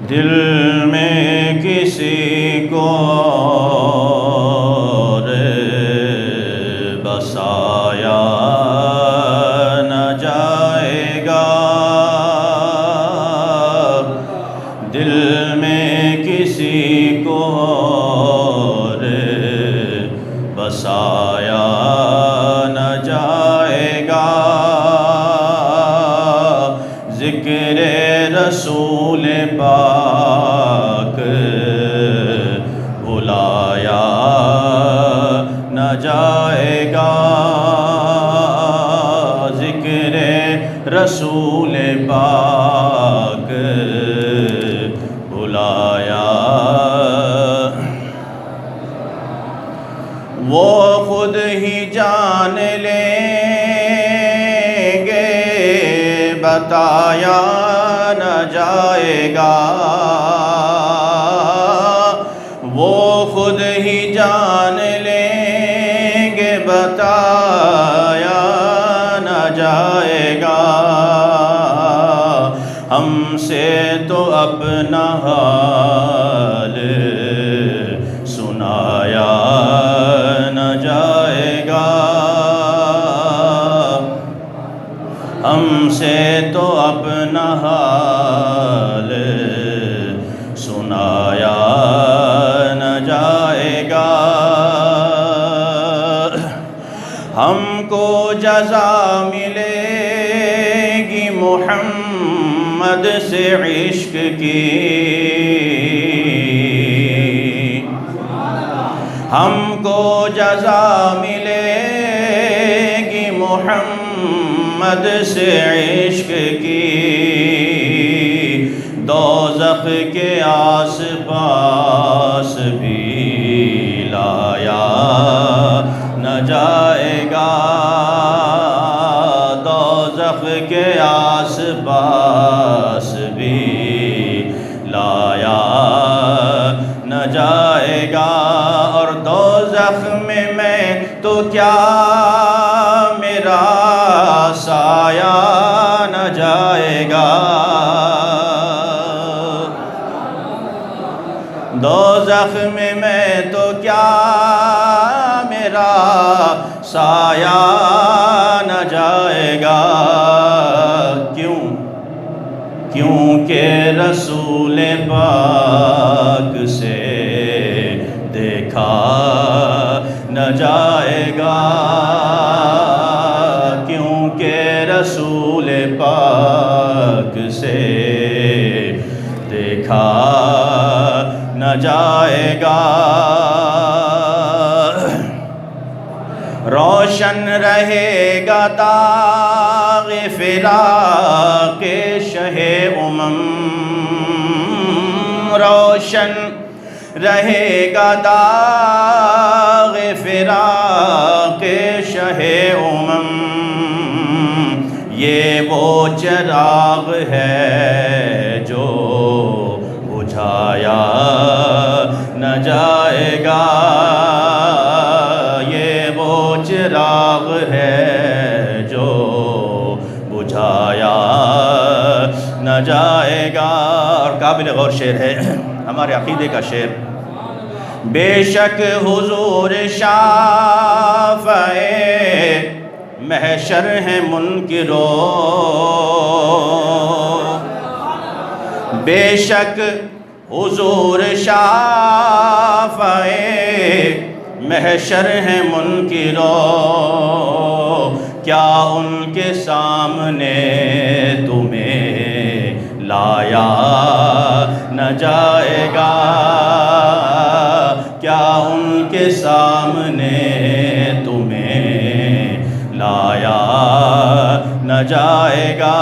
دل میں کسی کو اور بسایا نہ جائے گا، دل میں کسی کو اور بسایا نہ جائے گا، ذکر رسول پاک بلایا نہ جائے گا، ذکر رسول پاک بلایا۔ وہ خود ہی جان لیں گے، بتایا نہ جائے گا، وہ خود ہی جان لیں گے، بتایا نہ جائے گا، ہم سے تو اپنا حال سنایا نہ جائے گا، ہم سے تو اپنا حال سنایا نہ جائے گا، ہم کو جزا ملے گی محمد سے عشق کی، ہم کو جزا ملے گی محمد سے عشق کی، دوزخ کے آس پاس بھی لایا نہ جائے گا، دوزخ کے آس پاس بھی لایا نہ جائے گا، اور دوزخ میں تو کیا میرا سایہ نہ جائے گا، دوزخ میں تو کیا میرا سایہ نہ جائے گا، کیونکہ رسول پاک سے دیکھا نہ جائے گا، کیونکہ رسول پاک سے دیکھا نہ جائے گا، روشن رہے گا داغ فراق شہ امم، روشن رہے گا داغ فراق شہ امم، یہ وہ چراغ ہے جو بجھایا نہ جائے گا، یہ وہ چراغ ہے جو بجھایا نہ جائے گا، اور قابل غور شعر ہے، ہمارے عقیدے کا شعر، بے شک حضور شافع محشر ہیں منکرو، بے شک حضور شافع محشر ہیں منکرو، کیا ان کے سامنے تمہیں لایا نہ جائے گا، کیا ان کے سامنے تمہیں لایا نہ جائے گا،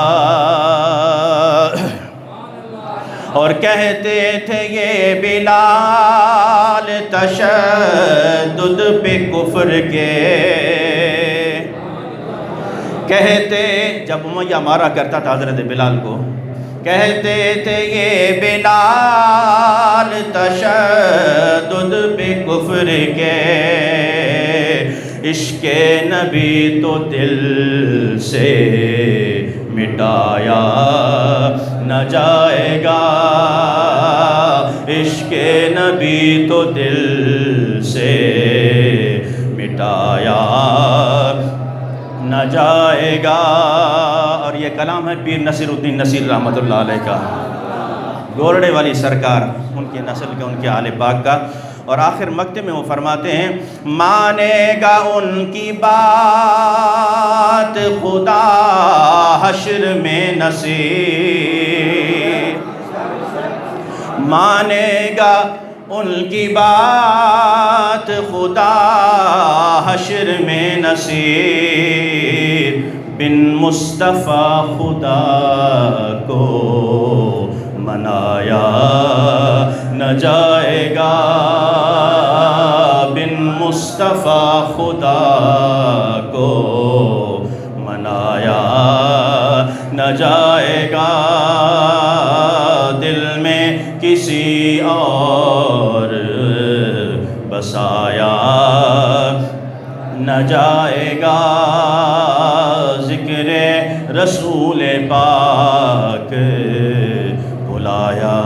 اور کہتے تھے یہ بلال تشدد پہ کفر کے، کہتے جب امیہ مارا کرتا تھا حضرت بلال کو، کہتے تھے یہ بلال تشدد پہ کفر کے، عشق نبی تو دل سے مٹایا نہ جائے گا، عشق نبی تو دل سے مٹایا نہ جائے گا. اور یہ کلام ہے پیر نصیر الدین نصیر رحمۃ اللہ علیہ کا، گورڑے والی سرکار، ان کی نسل کا، ان کے آل پاک کا. اور آخر مکتے میں وہ فرماتے ہیں مانے گا ان کی بات خدا حشر میں نصیر، مانے گا ان کی بات خدا حشر میں نصیر، بن مصطفیٰ خدا کو منایا نہ جائے گا، بن مصطفیٰ خدا کو منایا نہ جائے گا، دل میں کسی اور بسایا نہ جائے گا، ذکر رسول پاک بلایا